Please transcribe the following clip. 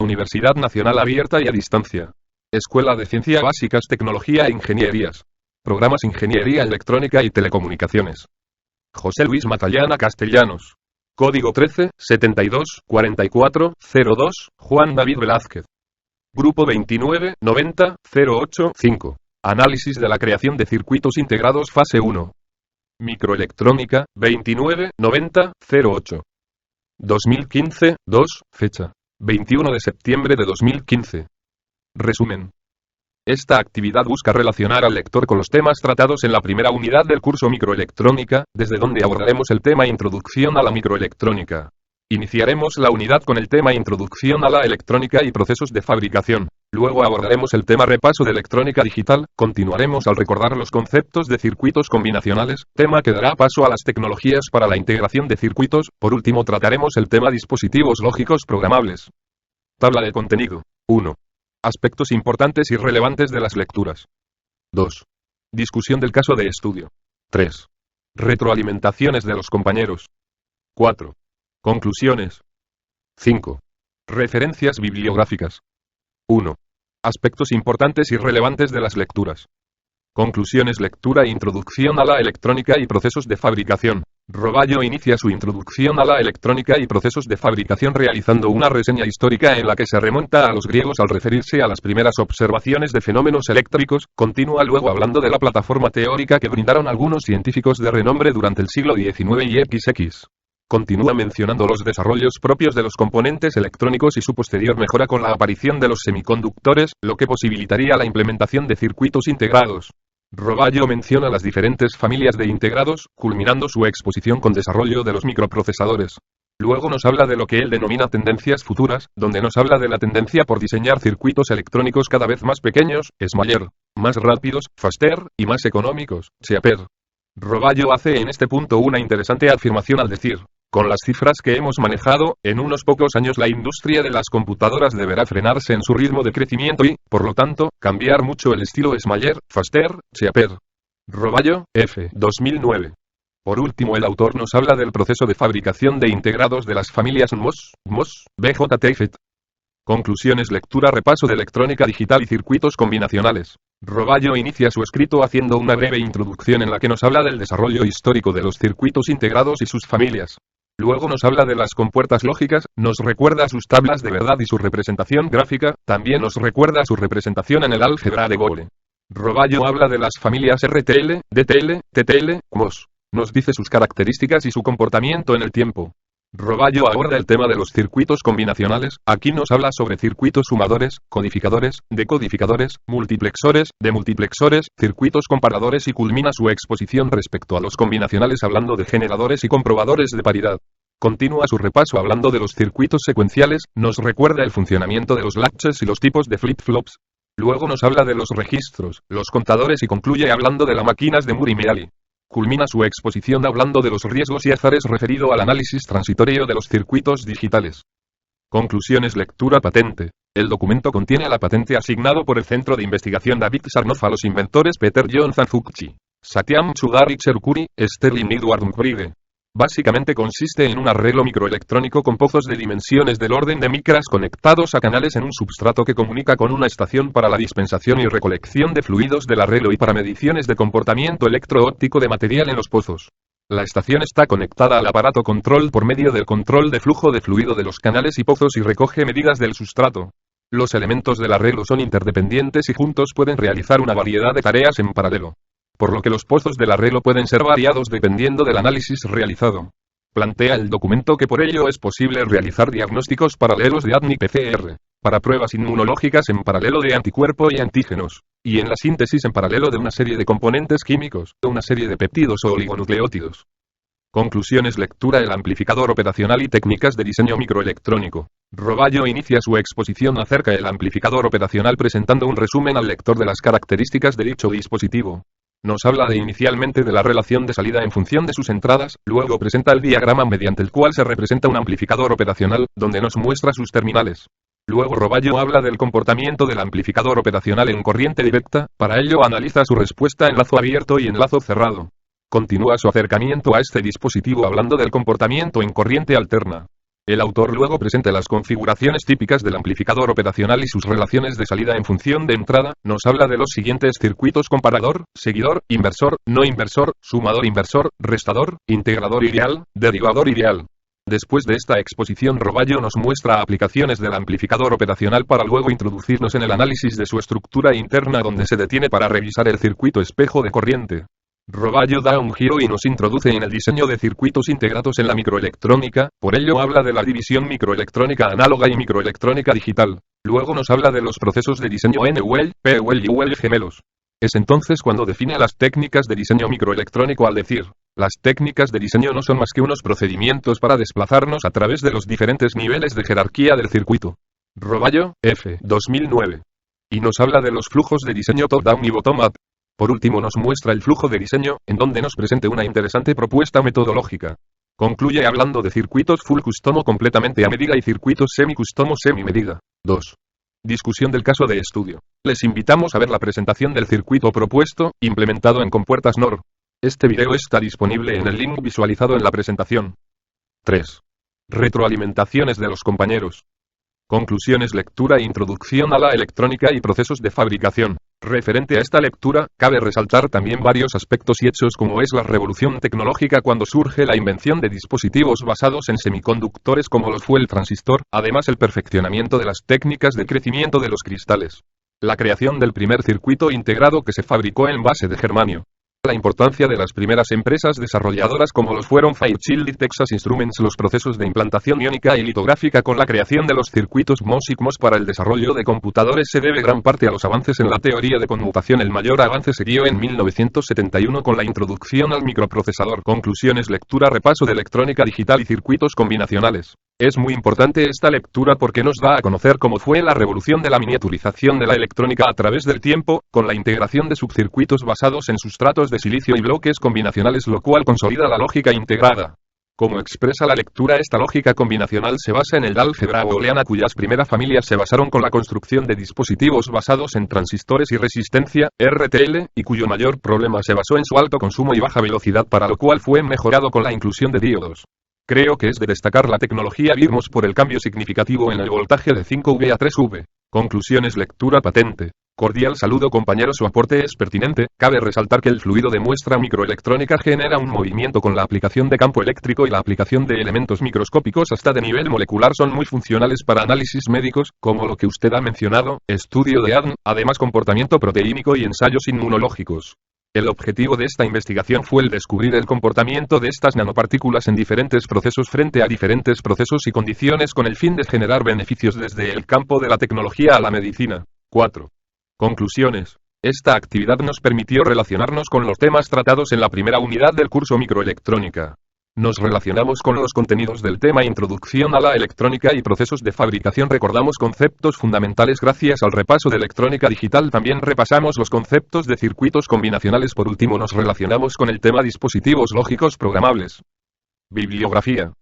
Universidad Nacional Abierta y a Distancia. Escuela de Ciencia Básicas, Tecnología e Ingenierías. Programas Ingeniería Electrónica y Telecomunicaciones. José Luis Matallana Castellanos. Código 13 72 44 02, Juan David Velázquez. Grupo 29 90 08 5. Análisis de la creación de circuitos integrados fase 1. Microelectrónica, 29 90 08. 2015, 2, fecha. 21 de septiembre de 2015. Resumen. Esta actividad busca relacionar al lector con los temas tratados en la primera unidad del curso Microelectrónica, desde donde abordaremos el tema Introducción a la Microelectrónica. Iniciaremos la unidad con el tema Introducción a la Electrónica y Procesos de Fabricación. Luego abordaremos el tema Repaso de Electrónica Digital, continuaremos al recordar los conceptos de circuitos combinacionales, tema que dará paso a las tecnologías para la integración de circuitos. Por último trataremos el tema Dispositivos lógicos programables. Tabla de contenido. 1. Aspectos importantes y relevantes de las lecturas. 2. Discusión del caso de estudio. 3. Retroalimentaciones de los compañeros. 4. Conclusiones. 5. Referencias bibliográficas. 1. Aspectos importantes y relevantes de las lecturas. Conclusiones. Lectura e introducción a la electrónica y procesos de fabricación. Roballo inicia su introducción a la electrónica y procesos de fabricación realizando una reseña histórica en la que se remonta a los griegos al referirse a las primeras observaciones de fenómenos eléctricos. Continúa luego hablando de la plataforma teórica que brindaron algunos científicos de renombre durante el siglo XIX y XX. Continúa mencionando los desarrollos propios de los componentes electrónicos y su posterior mejora con la aparición de los semiconductores, lo que posibilitaría la implementación de circuitos integrados. Roballo menciona las diferentes familias de integrados, culminando su exposición con desarrollo de los microprocesadores. Luego nos habla de lo que él denomina tendencias futuras, donde nos habla de la tendencia por diseñar circuitos electrónicos cada vez más pequeños, smaller, más rápidos, faster, y más económicos, cheaper. Roballo hace en este punto una interesante afirmación al decir: con las cifras que hemos manejado, en unos pocos años la industria de las computadoras deberá frenarse en su ritmo de crecimiento y, por lo tanto, cambiar mucho el estilo smaller, faster, cheaper. Roballo, F. 2009. Por último, el autor nos habla del proceso de fabricación de integrados de las familias MOS, BJT y FET. Conclusiones. Lectura. Repaso de electrónica digital y circuitos combinacionales. Roballo inicia su escrito haciendo una breve introducción en la que nos habla del desarrollo histórico de los circuitos integrados y sus familias. Luego nos habla de las compuertas lógicas, nos recuerda sus tablas de verdad y su representación gráfica, también nos recuerda su representación en el álgebra de Boole. Roballo habla de las familias RTL, DTL, TTL, MOS. Nos dice sus características y su comportamiento en el tiempo. Roballo aborda el tema de los circuitos combinacionales, aquí nos habla sobre circuitos sumadores, codificadores, decodificadores, multiplexores, demultiplexores, circuitos comparadores y culmina su exposición respecto a los combinacionales hablando de generadores y comprobadores de paridad. Continúa su repaso hablando de los circuitos secuenciales, nos recuerda el funcionamiento de los latches y los tipos de flip-flops. Luego nos habla de los registros, los contadores y concluye hablando de las máquinas de Moore y Mealy. Culmina su exposición hablando de los riesgos y azares referido al análisis transitorio de los circuitos digitales. Conclusiones. Lectura. Patente. El documento contiene la patente asignado por el Centro de Investigación David Sarnoff a los inventores Peter John Zanzucchi, Satyam Chugari Cherukuri, Sterling Edward Mkride. Básicamente consiste en un arreglo microelectrónico con pozos de dimensiones del orden de micras conectados a canales en un substrato que comunica con una estación para la dispensación y recolección de fluidos del arreglo y para mediciones de comportamiento electro-óptico de material en los pozos. La estación está conectada al aparato control por medio del control de flujo de fluido de los canales y pozos y recoge medidas del sustrato. Los elementos del arreglo son interdependientes y juntos pueden realizar una variedad de tareas en paralelo, por lo que los pozos del arreglo pueden ser variados dependiendo del análisis realizado. Plantea el documento que por ello es posible realizar diagnósticos paralelos de ADN-PCR, para pruebas inmunológicas en paralelo de anticuerpo y antígenos, y en la síntesis en paralelo de una serie de componentes químicos, una serie de péptidos o oligonucleótidos. Conclusiones. Lectura. El amplificador operacional y técnicas de diseño microelectrónico. Roballo inicia su exposición acerca del amplificador operacional presentando un resumen al lector de las características de dicho dispositivo. Nos habla inicialmente de la relación de salida en función de sus entradas, luego presenta el diagrama mediante el cual se representa un amplificador operacional, donde nos muestra sus terminales. Luego Roballo habla del comportamiento del amplificador operacional en corriente directa, para ello analiza su respuesta en lazo abierto y en lazo cerrado. Continúa su acercamiento a este dispositivo hablando del comportamiento en corriente alterna. El autor luego presenta las configuraciones típicas del amplificador operacional y sus relaciones de salida en función de entrada. Nos habla de los siguientes circuitos: comparador, seguidor, inversor, no inversor, sumador inversor, restador, integrador ideal, derivador ideal. Después de esta exposición, Roballo nos muestra aplicaciones del amplificador operacional para luego introducirnos en el análisis de su estructura interna, donde se detiene para revisar el circuito espejo de corriente. Roballo da un giro y nos introduce en el diseño de circuitos integrados en la microelectrónica, por ello habla de la división microelectrónica análoga y microelectrónica digital. Luego nos habla de los procesos de diseño N-UL, P-UL y UL gemelos. Es entonces cuando define las técnicas de diseño microelectrónico al decir: las técnicas de diseño no son más que unos procedimientos para desplazarnos a través de los diferentes niveles de jerarquía del circuito. Roballo, F. 2009. Y nos habla de los flujos de diseño top-down y bottom-up. Por último nos muestra el flujo de diseño, en donde nos presenta una interesante propuesta metodológica. Concluye hablando de circuitos full custom o completamente a medida y circuitos semi-custom o semi-medida. 2. Discusión del caso de estudio. Les invitamos a ver la presentación del circuito propuesto, implementado en compuertas NOR. Este video está disponible en el link visualizado en la presentación. 3. Retroalimentaciones de los compañeros. Conclusiones: lectura e introducción a la electrónica y procesos de fabricación. Referente a esta lectura, cabe resaltar también varios aspectos y hechos, como es la revolución tecnológica cuando surge la invención de dispositivos basados en semiconductores como lo fue el transistor, además el perfeccionamiento de las técnicas de crecimiento de los cristales. La creación del primer circuito integrado que se fabricó en base de germanio. La importancia de las primeras empresas desarrolladoras como los fueron Fairchild y Texas Instruments, los procesos de implantación iónica y litográfica con la creación de los circuitos MOS y CMOS para el desarrollo de computadores se debe gran parte a los avances en la teoría de conmutación. El mayor avance se dio en 1971 con la introducción al microprocesador. Conclusiones: lectura, repaso de electrónica digital y circuitos combinacionales. Es muy importante esta lectura porque nos da a conocer cómo fue la revolución de la miniaturización de la electrónica a través del tiempo, con la integración de subcircuitos basados en sustratos de silicio y bloques combinacionales, lo cual consolida la lógica integrada. Como expresa la lectura, esta lógica combinacional se basa en el álgebra booleana, cuyas primeras familias se basaron con la construcción de dispositivos basados en transistores y resistencia, RTL, y cuyo mayor problema se basó en su alto consumo y baja velocidad, para lo cual fue mejorado con la inclusión de diodos. Creo que es de destacar la tecnología BIRMOS por el cambio significativo en el voltaje de 5V a 3V. Conclusiones: lectura patente. Cordial saludo compañeros, su aporte es pertinente. Cabe resaltar que el fluido de muestra microelectrónica genera un movimiento con la aplicación de campo eléctrico y la aplicación de elementos microscópicos hasta de nivel molecular son muy funcionales para análisis médicos, como lo que usted ha mencionado, estudio de ADN, además comportamiento proteínico y ensayos inmunológicos. El objetivo de esta investigación fue el descubrir el comportamiento de estas nanopartículas en diferentes procesos frente a diferentes procesos y condiciones con el fin de generar beneficios desde el campo de la tecnología a la medicina. 4. Conclusiones. Esta actividad nos permitió relacionarnos con los temas tratados en la primera unidad del curso Microelectrónica. Nos relacionamos con los contenidos del tema Introducción a la electrónica y procesos de fabricación. Recordamos conceptos fundamentales gracias al repaso de electrónica digital. También repasamos los conceptos de circuitos combinacionales. Por último, nos relacionamos con el tema dispositivos lógicos programables. Bibliografía.